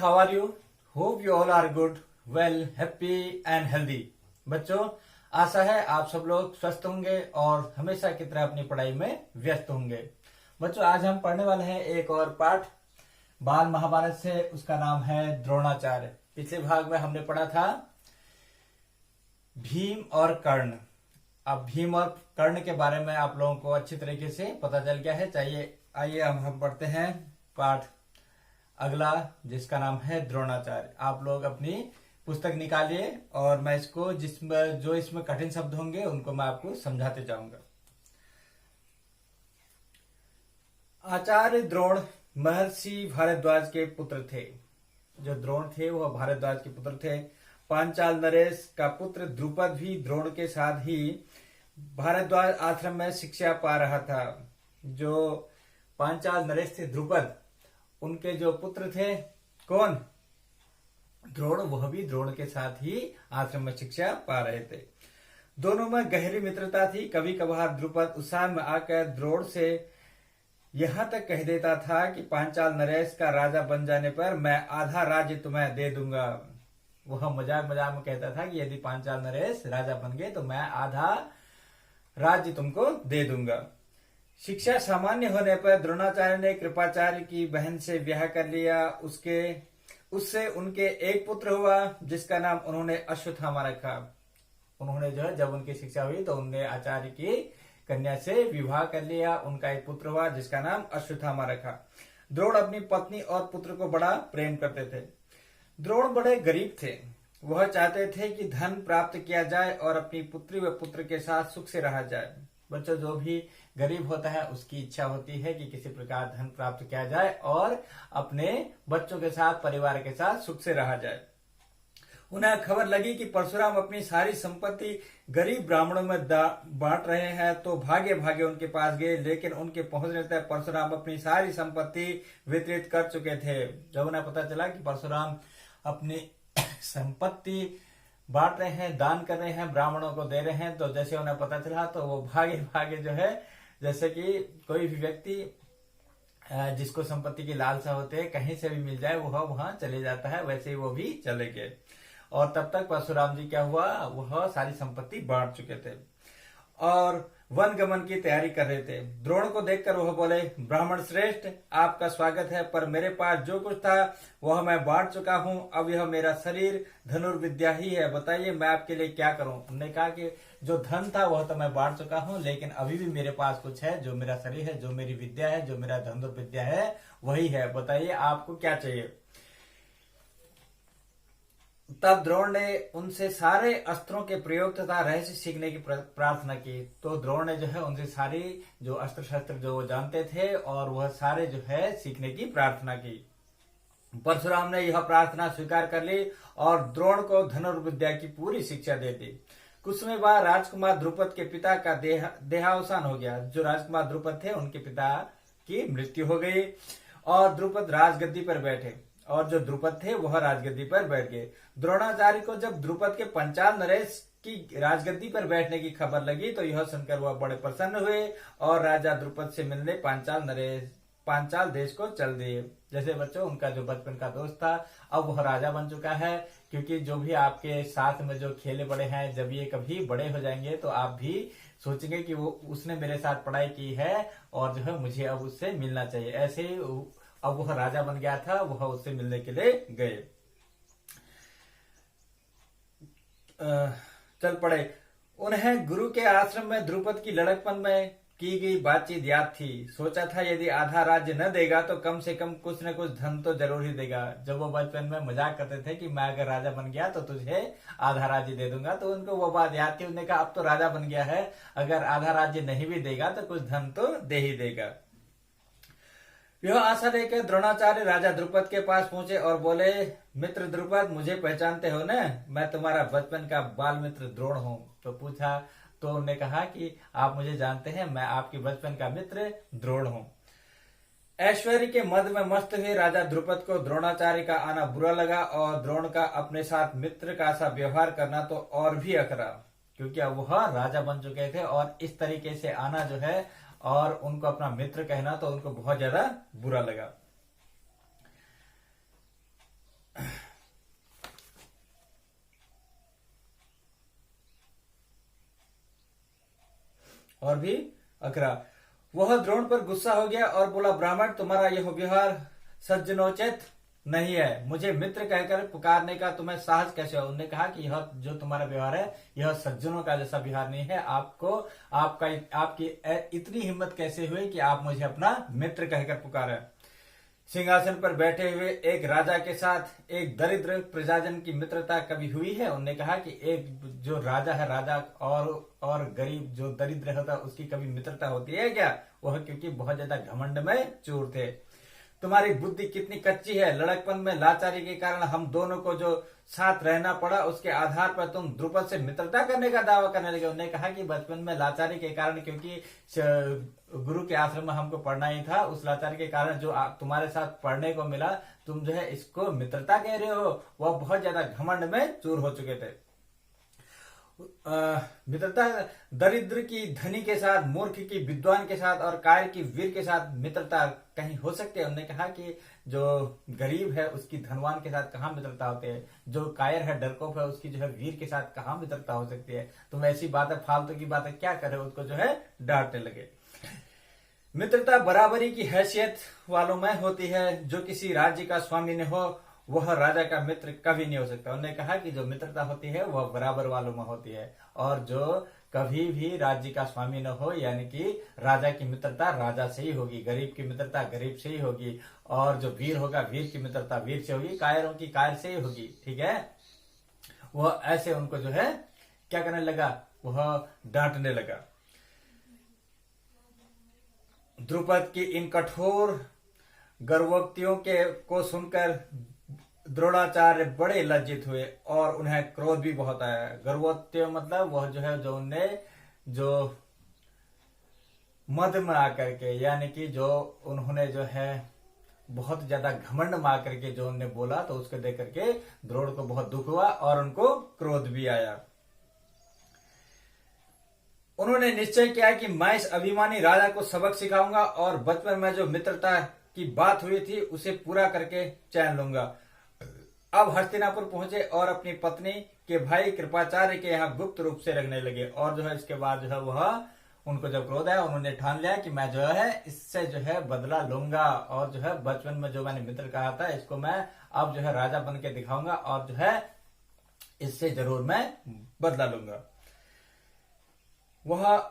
how are you? Hope you all are good, well, happy and healthy. बच्चों, आशा है आप सब लोग स्वस्थ होंगे और हमेशा की तरह अपनी पढ़ाई में व्यस्त होंगे। बच्चों, आज हम पढ़ने वाले हैं एक और पाठ बाल महाभारत से। उसका नाम है द्रोणाचार्य। पिछले भाग में हमने पढ़ा था भीम और कर्ण। अब भीम और कर्ण के बारे में आप लोगों को अच्छी तरीके से पता चल गया है। आइए हम पढ़ते हैं पाठ अगला, जिसका नाम है द्रोणाचार्य। आप लोग अपनी पुस्तक निकालिए और मैं इसको जो इसमें कठिन शब्द होंगे उनको मैं आपको समझाते जाऊंगा। आचार्य द्रोण महर्षि भारद्वाज के पुत्र थे। जो द्रोण थे वह भारद्वाज के पुत्र थे। पांचाल नरेश का पुत्र द्रुपद भी द्रोण के साथ ही भारद्वाज आश्रम में शिक्षा पा रहा था। जो पांचाल नरेश थे द्रुपद, उनके जो पुत्र थे कौन? द्रोण, वह भी द्रोण के साथ ही आश्रम में शिक्षा पा रहे थे। दोनों में गहरी मित्रता थी। कभी कभार द्रुपद उत्साह में आकर द्रोण से यहां तक कह देता था कि पांचाल नरेश का राजा बन जाने पर मैं आधा राज्य तुम्हें दे दूंगा। वह मजाक मजाक में कहता था कि यदि पांचाल नरेश राजा बन गए तो मैं आधा राज्य तुमको दे दूंगा। शिक्षा सामान्य होने पर द्रोणाचार्य ने कृपाचार्य की बहन से ब्याह कर लिया। उससे उनके एक पुत्र हुआ जिसका नाम उन्होंने अश्वत्थामा रखा। उन्होंने जो है जब उनकी शिक्षा हुई तो उन्होंने आचार्य की कन्या से विवाह कर लिया। उनका एक पुत्र हुआ जिसका नाम अश्वत्थामा रखा। द्रोण अपनी पत्नी और पुत्र को बड़ा प्रेम करते थे। द्रोण बड़े गरीब थे। वह चाहते थे कि धन प्राप्त किया जाए और अपनी पुत्री व पुत्र के साथ सुख से रहा जाए। बच्चों, जो भी गरीब होता है उसकी इच्छा होती है कि किसी प्रकार धन प्राप्त किया जाए और अपने बच्चों के साथ, परिवार के साथ सुख से रहा जाए। उन्हें खबर लगी कि परशुराम अपनी सारी संपत्ति गरीब ब्राह्मणों में बांट रहे हैं तो भागे भागे उनके पास गए, लेकिन उनके पहुंचने तक परशुराम अपनी सारी संपत्ति वितरित कर चुके थे। जब उन्हें पता चला कि परशुराम अपनी संपत्ति बांट रहे हैं, दान कर रहे हैं, ब्राह्मणों को दे रहे हैं, तो जैसे उन्हें पता चला तो वो भागे भागे जो है, जैसे कि कोई भी व्यक्ति जिसको संपत्ति की लालसा होती है, कहीं से भी मिल जाए वह वहां चले जाता है, वैसे ही वो भी चले गए। और तब तक परशुराम जी क्या हुआ, वह सारी संपत्ति बांट चुके थे और वन गमन की तैयारी कर रहे थे। द्रोण को देखकर वह बोले, ब्राह्मण श्रेष्ठ, आपका स्वागत है, पर मेरे पास जो कुछ था वह मैं बांट चुका हूं। अब यह मेरा शरीर धनुर्विद्या ही है। बताइए मैं आपके लिए क्या करूं? उन्होंने कहा कि जो धन था वह तो मैं बांट चुका हूं, लेकिन अभी भी मेरे पास कुछ है, जो मेरा शरीर है, जो मेरी विद्या है, जो मेरा धनुर्विद्या है, वही है। बताइए आपको क्या चाहिए? तब द्रोण ने उनसे सारे अस्त्रों के प्रयोग तथा रहस्य सीखने की प्रार्थना की। तो द्रोण ने जो है उनसे सारी जो अस्त्र शस्त्र जो वो जानते थे और वह सारे जो है सीखने की प्रार्थना की। परशुराम ने यह प्रार्थना स्वीकार कर ली और द्रोण को धनुर्विद्या की पूरी शिक्षा दे दी। कुछ समय बाद राजकुमार द्रुपद के पिता का देहावसान हो गया। जो राजकुमार द्रुपद थे उनके पिता की मृत्यु हो गई और द्रुपद राजगद्दी पर बैठे और जो द्रुपद थे वह राजगद्दी पर बैठ गए। द्रोणाचार्य को जब द्रुपद के पांचाल नरेश की राजगद्दी पर बैठने की खबर लगी तो यह सुनकर वह बड़े प्रसन्न हुए और राजा द्रुपद से मिलने पांचाल देश को चल दिए। जैसे बच्चों, उनका जो बचपन का दोस्त था अब वह राजा बन चुका है, क्योंकि जो भी आपके साथ में जो खेले बड़े हैं, जब ये कभी बड़े हो जाएंगे तो आप भी सोचेंगे कि वो उसने मेरे साथ पढ़ाई की है और जो है मुझे अब उससे मिलना चाहिए। ऐसे ही अब वह राजा बन गया था, वह उससे मिलने के लिए गए। चल पड़े। उन्हें गुरु के आश्रम में द्रुपद की लड़कपन में की गई बातचीत याद थी। सोचा था यदि आधा राज्य न देगा तो कम से कम कुछ न कुछ धन तो जरूर ही देगा। जब वो बचपन में मजाक करते थे कि मैं अगर राजा बन गया तो तुझे आधा राज्य दे दूंगा, तो उनको वो बात याद थी। उन्होंने कहा अब तो राजा बन गया है, अगर आधा राज्य नहीं भी देगा तो कुछ धन तो दे ही देगा। यह आशा लेकर द्रोणाचार्य राजा द्रुपद के पास पहुंचे और बोले, मित्र द्रुपद, मुझे पहचानते हो न? मैं तुम्हारा बचपन का बाल मित्र द्रोण हूँ। तो पूछा तो उन्होंने कहा कि आप मुझे जानते हैं, मैं आपके बचपन का मित्र द्रोण हूँ। ऐश्वर्य के मद में मस्त हुए राजा द्रुपद को द्रोणाचार्य का आना बुरा लगा और द्रोण का अपने साथ मित्र का सा व्यवहार करना तो और भी अखरा, क्योंकि अब वह राजा बन चुके थे और इस तरीके से आना जो है और उनको अपना मित्र कहना तो उनको बहुत ज्यादा बुरा लगा। और भी अकरा। वह द्रोण पर गुस्सा हो गया और बोला, ब्राह्मण, तुम्हारा यह व्यवहार सज्जनोचित नहीं है। मुझे मित्र कहकर पुकारने का तुम्हें साहस कैसे हो? उन्होंने कहा कि यह जो तुम्हारा व्यवहार है यह सज्जनों का जैसा व्यवहार नहीं है। आपकी इतनी हिम्मत कैसे हुई कि आप मुझे अपना मित्र कहकर पुकारे? सिंहासन पर बैठे हुए एक राजा के साथ एक दरिद्र प्रजाजन की मित्रता कभी हुई है? उन्होंने कहा कि एक जो राजा है, राजा और गरीब जो दरिद्र होता है उसकी कभी मित्रता होती है क्या? वह क्योंकि बहुत ज्यादा घमंड में चूर थे। तुम्हारी बुद्धि कितनी कच्ची है। लड़कपन में लाचारी के कारण हम दोनों को जो साथ रहना पड़ा उसके आधार पर तुम द्रुपद से मित्रता करने का दावा करने लगे। उन्होंने कहा कि बचपन में लाचारी के कारण, क्योंकि गुरु के आश्रम में हमको पढ़ना ही था, उस लाचारी के कारण जो तुम्हारे साथ पढ़ने को मिला, तुम जो है इसको मित्रता कह रहे हो। वह बहुत ज्यादा घमंड में चूर हो चुके थे। मित्रता दरिद्र की धनी के साथ, मूर्ख की विद्वान के साथ और कायर की वीर के साथ मित्रता कहीं हो सकती है? उन्होंने कहा कि जो गरीब है उसकी धनवान के साथ कहाँ मित्रता होती है, जो कायर है, डरपोक है, उसकी जो है वीर के साथ कहाँ मित्रता हो सकती है? तुम ऐसी बातें, फालतू की बातें क्या कर रहे हो? उसको जो है डांटने लगे। मित्रता बराबरी की हैसियत वालों में होती है। जो किसी राज्य का स्वामी न हो वह राजा का मित्र कभी नहीं हो सकता। उन्होंने कहा कि जो मित्रता होती है वह बराबर वालों में होती है, और जो कभी भी राज्य का स्वामी न हो, यानी कि राजा की मित्रता राजा से ही होगी, गरीब की मित्रता गरीब से ही होगी, और जो वीर होगा वीर की मित्रता वीर से होगी, कायरों की कायर से ही होगी। ठीक है, वह ऐसे उनको जो है क्या करने लगा, वह डांटने लगा। द्रुपद की इन कठोर गर्वोक्तियों को सुनकर द्रोणाचार्य बड़े लज्जित हुए और उन्हें क्रोध भी बहुत आया। गर्वोक्तियों मतलब वह जो है जो उनने जो मद में आकर के, यानी कि जो उन्होंने जो है बहुत ज्यादा घमंड में आकर के जो उन्होंने बोला, तो उसको देख करके द्रोण को बहुत दुख हुआ और उनको क्रोध भी आया। उन्होंने निश्चय किया कि मैं इस अभिमानी राजा को सबक सिखाऊंगा और बचपन में जो मित्रता की बात हुई थी उसे पूरा करके चैन लूंगा। अब हस्तिनापुर पहुंचे और अपनी पत्नी के भाई कृपाचार्य के यहाँ गुप्त रूप से रहने लगे। और जो है इसके बाद जो है वह उनको जब क्रोध आया, उन्होंने ठान लिया कि मैं जो है इससे जो है बदला लूंगा, और जो है बचपन में जो मैंने मित्र कहा था इसको मैं अब जो है राजा बन के दिखाऊंगा, और जो है इससे जरूर मैं बदला लूंगा। वह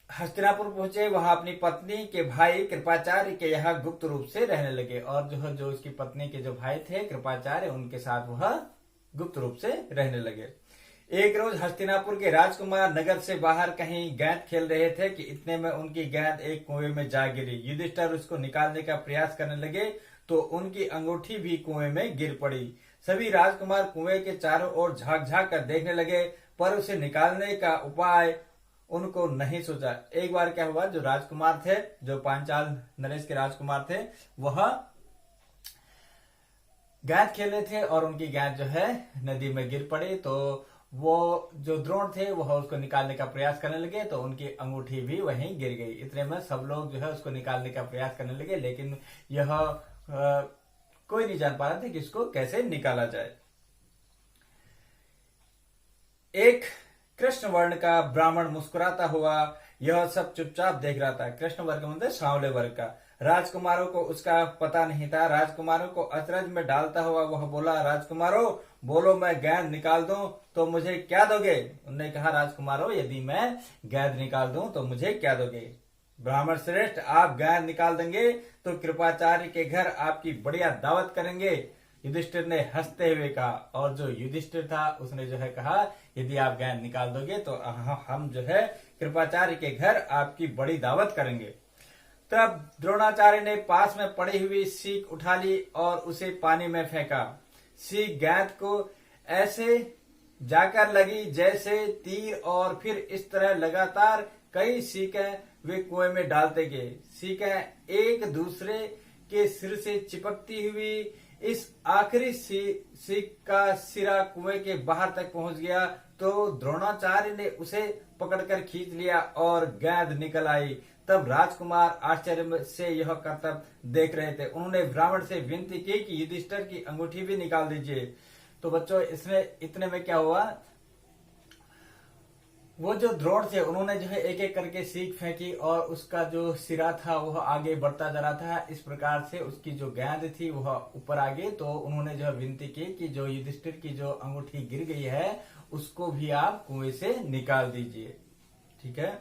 हस्तिनापुर पहुंचे, वहां अपनी पत्नी के भाई कृपाचार्य के यहाँ गुप्त रूप से रहने लगे, और जो उसकी पत्नी के जो भाई थे कृपाचार्य, उनके साथ वह गुप्त रूप से रहने लगे। एक रोज हस्तिनापुर के राजकुमार नगर से बाहर कहीं गेंद खेल रहे थे कि इतने में उनकी गेंद एक कुएं में जा गिरी। युधिष्ठिर उसको निकालने का प्रयास करने लगे तो उनकी अंगूठी भी कुएं में गिर पड़ी। सभी राजकुमार कुएं के चारों ओर झांक झांक कर देखने लगे, पर उसे निकालने का उपाय उनको नहीं सोचा। एक बार क्या हुआ, जो राजकुमार थे, जो पांचाल नरेश के राजकुमार थे, वह गेंद खेले थे और उनकी गेंद जो है नदी में गिर पड़ी। तो वो जो द्रोण थे वह उसको निकालने का प्रयास करने लगे, तो उनकी अंगूठी भी वहीं गिर गई। इतने में सब लोग जो है उसको निकालने का प्रयास करने लगे, लेकिन यह कोई नहीं जान पा रहा था कि इसको कैसे निकाला जाए। एक कृष्ण वर्ण का ब्राह्मण मुस्कुराता हुआ यह सब चुपचाप देख रहा था। कृष्ण वर्ग मतलब सांवले वर्ग का। राजकुमारों को उसका पता नहीं था। राजकुमारों को अचरज में डालता हुआ वह बोला, राजकुमारों बोलो, मैं गेंद निकाल दूं तो मुझे क्या दोगे? उन्होंने कहा, राजकुमारों यदि मैं गेंद निकाल दूं तो मुझे क्या दोगे? ब्राह्मण श्रेष्ठ, आप गेंद निकाल देंगे तो कृपाचार्य के घर आपकी बढ़िया दावत करेंगे। युधिष्ठिर ने हंसते हुए कहा, और जो युधिष्ठिर था उसने जो है कहा, यदि आप गेंद निकाल दोगे तो हम जो है कृपाचार्य के घर आपकी बड़ी दावत करेंगे। तब द्रोणाचार्य ने पास में पड़ी हुई सीख उठा ली और उसे पानी में फेंका। सीख गेंद को ऐसे जाकर लगी जैसे तीर, और फिर इस तरह लगातार कई सीखें वे कुएं में डालते गए। सीखें एक दूसरे के सिर से चिपकती हुई इस आखिरी सीख का सिरा कुएं के बाहर तक पहुंच गया तो द्रोणाचार्य ने उसे पकड़कर खींच लिया और गेंद निकल आई। तब राजकुमार आश्चर्य से यह करतब देख रहे थे। उन्होंने ब्राह्मण से विनती की कि युधिष्ठिर की अंगूठी भी निकाल दीजिए। तो बच्चों, इसमें इतने में क्या हुआ, वो जो द्रोण थे उन्होंने जो है एक एक करके सीख फेंकी और उसका जो सिरा था वह आगे बढ़ता जा रहा था। इस प्रकार से उसकी जो गेंद थी वह ऊपर आ गई। तो उन्होंने जो है विनती की कि जो युधिष्ठिर की जो अंगूठी गिर गई है उसको भी आप कुएं से निकाल दीजिए। ठीक है।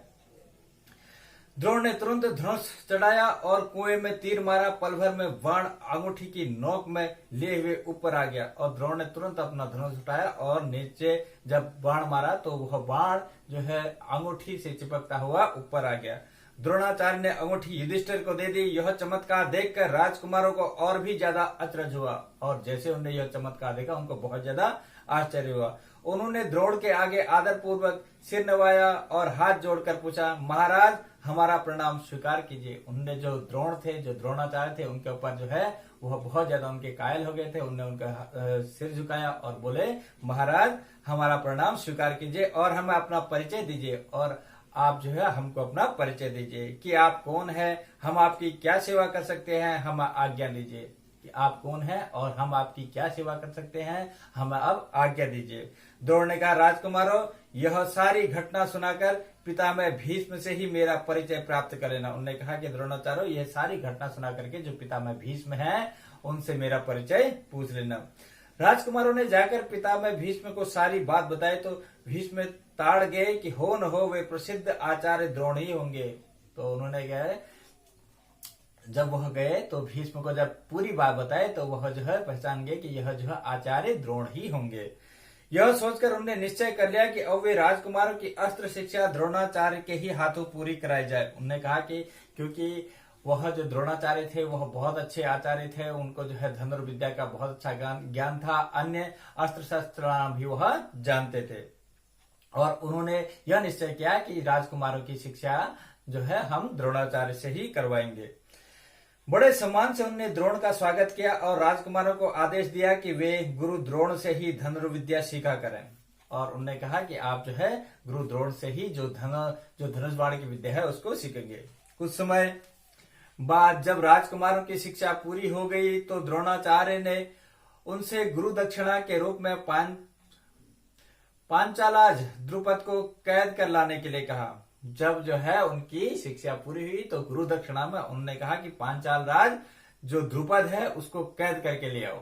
द्रोण ने तुरंत धनुष चढ़ाया और कुएं में तीर मारा। पल भर में बाण अंगूठी की नोक में लिए हुए ऊपर आ गया और द्रोण ने तुरंत अपना धनुष उठाया और नीचे जब बाण मारा तो वह बाण जो है अंगूठी से चिपकता हुआ ऊपर आ गया। द्रोणाचार्य ने अंगूठी युधिष्ठिर को दे दी। यह चमत्कार देखकर राजकुमारों को और भी ज्यादा अचरज हुआ और जैसे उन्होंने यह चमत्कार देखा उनको बहुत ज्यादा आश्चर्य हुआ। उन्होंने द्रोण के आगे आदर पूर्वक सिर नवाया और हाथ जोड़कर पूछा, महाराज हमारा प्रणाम स्वीकार कीजिए। उनने जो द्रोण थे, जो द्रोणाचार्य थे, उनके ऊपर जो है वह बहुत ज्यादा उनके कायल हो गए थे। उनने उनका सिर झुकाया और बोले, महाराज हमारा प्रणाम स्वीकार कीजिए और हमें अपना परिचय दीजिए और आप जो है हमको अपना परिचय दीजिए कि आप कौन है, हम आपकी क्या सेवा कर सकते हैं, हम आज्ञा दीजिए कि आप कौन हैं और हम आपकी क्या सेवा कर सकते हैं, हमें अब आज्ञा दीजिए। द्रोण ने कहा, राजकुमारों यह सारी घटना सुनाकर पितामह भीष्म से ही मेरा परिचय प्राप्त कर लेना। उन्होंने कहा कि द्रोणाचार्य यह सारी घटना सुना करके जो पितामह भीष्म हैं उनसे मेरा परिचय पूछ लेना। राजकुमारों ने जाकर पितामह भीष्म को सारी बात बताई तो भीष्म ताड़ गए कि हो न हो वे प्रसिद्ध आचार्य द्रोण ही होंगे। तो उन्होंने गए, जब वह गए तो भीष्म को जब पूरी बात बताए तो वह जो है पहचान गए कि यह जो है आचार्य द्रोण ही होंगे। यह सोचकर उन्होंने निश्चय कर लिया कि अब वे राजकुमारों की अस्त्र शिक्षा द्रोणाचार्य के ही हाथों पूरी कराई जाए। उन्होंने कहा कि क्योंकि वह जो द्रोणाचार्य थे वह बहुत अच्छे आचार्य थे, उनको जो है धनुर्विद्या का बहुत अच्छा ज्ञान था, अन्य अस्त्र शस्त्र भी वह जानते थे और उन्होंने यह निश्चय किया कि राजकुमारों की शिक्षा जो है हम द्रोणाचार्य से ही करवाएंगे। बड़े सम्मान से उन्होंने द्रोण का स्वागत किया और राजकुमारों को आदेश दिया कि वे गुरु द्रोण से ही धनुर्विद्या सीखा करें और उन्होंने कहा कि आप जो है गुरु द्रोण से ही जो धनुषबाण की विद्या है उसको सीखेंगे। कुछ समय बाद जब राजकुमारों की शिक्षा पूरी हो गई तो द्रोणाचार्य ने उनसे गुरु दक्षिणा के रूप में पांचालाज द्रुपद को कैद कर लाने के लिए कहा। जब जो है उनकी शिक्षा पूरी हुई तो गुरु दक्षिणा में उन्होंने कहा कि पांचाल राज जो द्रुपद है उसको कैद करके ले आओ।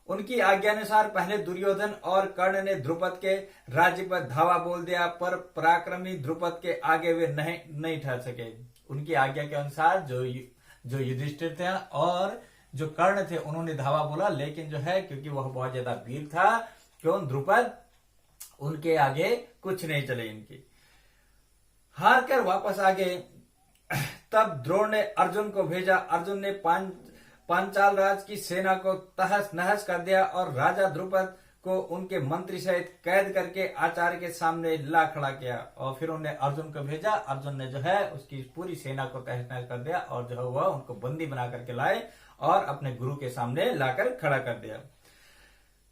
उनकी आज्ञानुसार पहले दुर्योधन और कर्ण ने द्रुपद के राज्य पर धावा बोल दिया, पर पराक्रमी द्रुपद के आगे वे नहीं ठहर सके। उनकी आज्ञा के अनुसार जो युधिष्ठिर थे और जो कर्ण थे उन्होंने धावा बोला, लेकिन जो है क्योंकि वह बहुत ज्यादा वीर था, क्यों द्रुपद उनके आगे कुछ नहीं चले। इनकी हार कर वापस आ गए। तब द्रोण ने अर्जुन को भेजा। अर्जुन ने पांचाल राज की सेना को तहस नहस कर दिया और राजा द्रुपद को उनके मंत्री सहित कैद करके आचार्य के सामने ला खड़ा किया और फिर उन्होंने अर्जुन को भेजा। अर्जुन ने जो है उसकी पूरी सेना को तहस नहस कर दिया और जो है वह उनको बंदी बना करके लाए और अपने गुरु के सामने लाकर खड़ा कर दिया।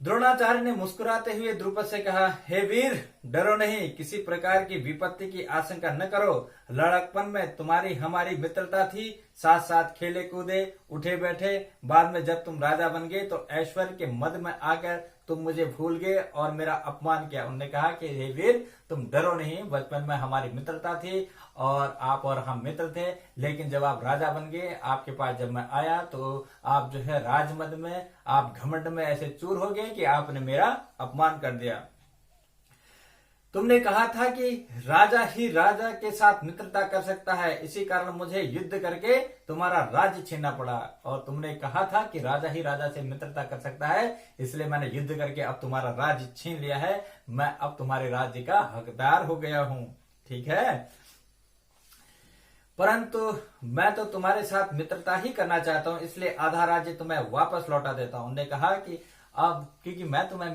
द्रोणाचार्य ने मुस्कुराते हुए द्रुपद से कहा, हे वीर डरो नहीं, किसी प्रकार की विपत्ति की आशंका न करो। लड़कपन में तुम्हारी हमारी मित्रता थी, साथ साथ खेले कूदे उठे बैठे। बाद में जब तुम राजा बन गए तो ऐश्वर्य के मद में आकर तुम मुझे भूल गए और मेरा अपमान किया। उन्होंने कहा कि हे वीर तुम डरो नहीं, बचपन में हमारी मित्रता थी और आप और हम मित्र थे, लेकिन जब आप राजा बन गए, आपके पास जब मैं आया तो आप जो है राजमद में, आप घमंड में ऐसे चूर हो गए कि आपने मेरा अपमान कर दिया। तुमने कहा था कि राजा ही राजा के साथ मित्रता कर सकता है, इसी कारण मुझे युद्ध करके तुम्हारा राज्य छीनना पड़ा। और तुमने कहा था कि राजा ही राजा से मित्रता कर सकता है, इसलिए मैंने युद्ध करके अब तुम्हारा राज्य छीन लिया है। मैं अब तुम्हारे राज्य का हकदार हो गया हूं, ठीक है। परंतु मैं तो तुम्हारे साथ मित्रता ही करना चाहता हूं, इसलिए आधा राज्य तुम्हें वापस लौटा देता हूं। उन्होंने कहा कि अब क्योंकि मैं तुम्हें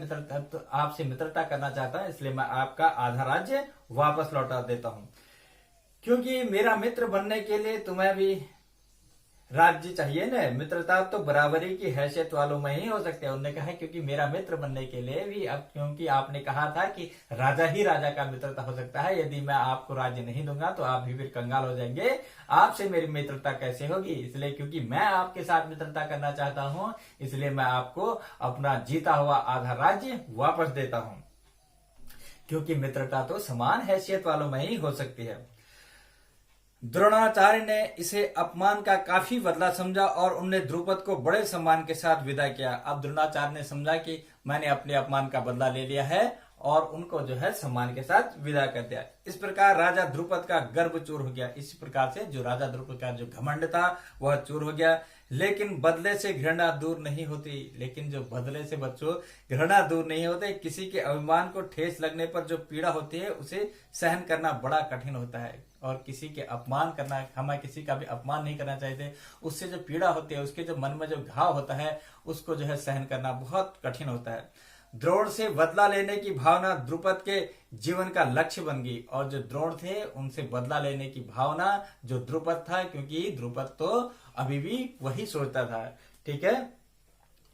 आपसे मित्रता करना चाहता हूं, इसलिए मैं आपका आधा राज्य वापस लौटा देता हूं। क्योंकि मेरा मित्र बनने के लिए तुम्हें भी राज्य चाहिए ना, मित्रता तो बराबरी की हैसियत वालों में ही हो सकते हैं। उन्होंने कहा क्योंकि मेरा मित्र बनने के लिए भी, अब क्योंकि आपने कहा था कि राजा ही राजा का मित्रता हो सकता है, यदि मैं आपको राज्य नहीं दूंगा तो आप भी फिर कंगाल हो जाएंगे, आपसे मेरी मित्रता कैसे होगी। इसलिए क्योंकि मैं आपके साथ मित्रता करना चाहता हूं, इसलिए मैं आपको अपना जीता हुआ आधा राज्य वापस देता हूं। क्योंकि मित्रता तो समान हैसियत वालों में ही हो सकती है। द्रोणाचार्य ने इसे अपमान का काफी बदला समझा और उनने द्रुपद को बड़े सम्मान के साथ विदा किया। अब द्रोणाचार्य ने समझा कि मैंने अपने अपमान का बदला ले लिया है और उनको जो है सम्मान के साथ विदा कर दिया। इस प्रकार राजा द्रुपद का गर्व चूर हो गया। इसी प्रकार से जो राजा द्रुपद का जो घमंड था वह चूर हो गया। लेकिन बदले से घृणा दूर नहीं होती। लेकिन जो बदले से बच्चों घृणा दूर नहीं होते। किसी के अभिमान को ठेस लगने पर जो पीड़ा होती है उसे सहन करना बड़ा कठिन होता है। और किसी के अपमान करना, हमें किसी का भी अपमान नहीं करना चाहिए। उससे जो पीड़ा होती है, उसके जो मन में जो घाव होता है, उसको जो है सहन करना बहुत कठिन होता है। द्रोण से बदला लेने की भावना द्रुपद के जीवन का लक्ष्य बन गई। और जो द्रोण थे उनसे बदला लेने की भावना जो द्रुपद था, क्योंकि द्रुपद तो अभी भी वही सोचता था, ठीक है,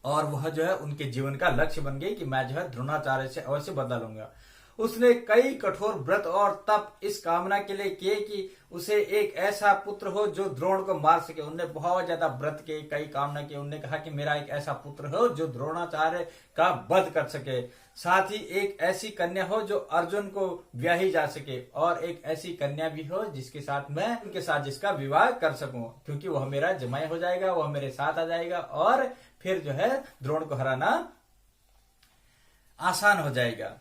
और वह जो है उनके जीवन का लक्ष्य बन गई कि मैं जो है द्रोणाचार्य से अवश्य बदला लूंगा। उसने कई कठोर व्रत और तप इस कामना के लिए किए कि उसे एक ऐसा पुत्र हो जो द्रोण को मार सके। उनने बहुत ज्यादा व्रत के, कई कामना की। उनने कहा कि मेरा एक ऐसा पुत्र हो जो द्रोणाचार्य का वध कर सके। साथ ही एक ऐसी कन्या हो जो अर्जुन को ब्याही जा सके और एक ऐसी कन्या भी हो जिसके साथ मैं उनके साथ जिसका विवाह कर सकूं, क्योंकि वह मेरा जमाई हो जाएगा, वह मेरे साथ आ जाएगा और फिर जो है द्रोण को हराना आसान हो जाएगा।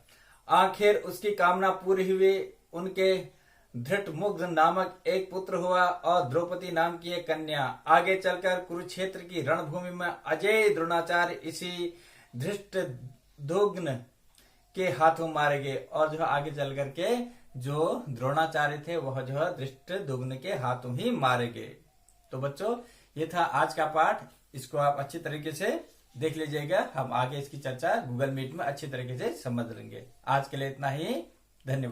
आखिर उसकी कामना पूरी हुई। उनके धृतमुग्ध नामक एक पुत्र हुआ और द्रौपदी नाम की एक कन्या। आगे चलकर कुरुक्षेत्र की रणभूमि में अजय द्रोणाचार्य इसी धृष्टद्युम्न के हाथों मारे गए। और जो आगे चल करके जो द्रोणाचार्य थे वह जो है धृष्टद्युम्न के हाथों ही मारे गए। तो बच्चों, ये था आज का पाठ। इसको आप अच्छी तरीके से देख लीजिएगा। हम आगे इसकी चर्चा गूगल मीट में अच्छी तरीके से समझ लेंगे। आज के लिए इतना ही। धन्यवाद।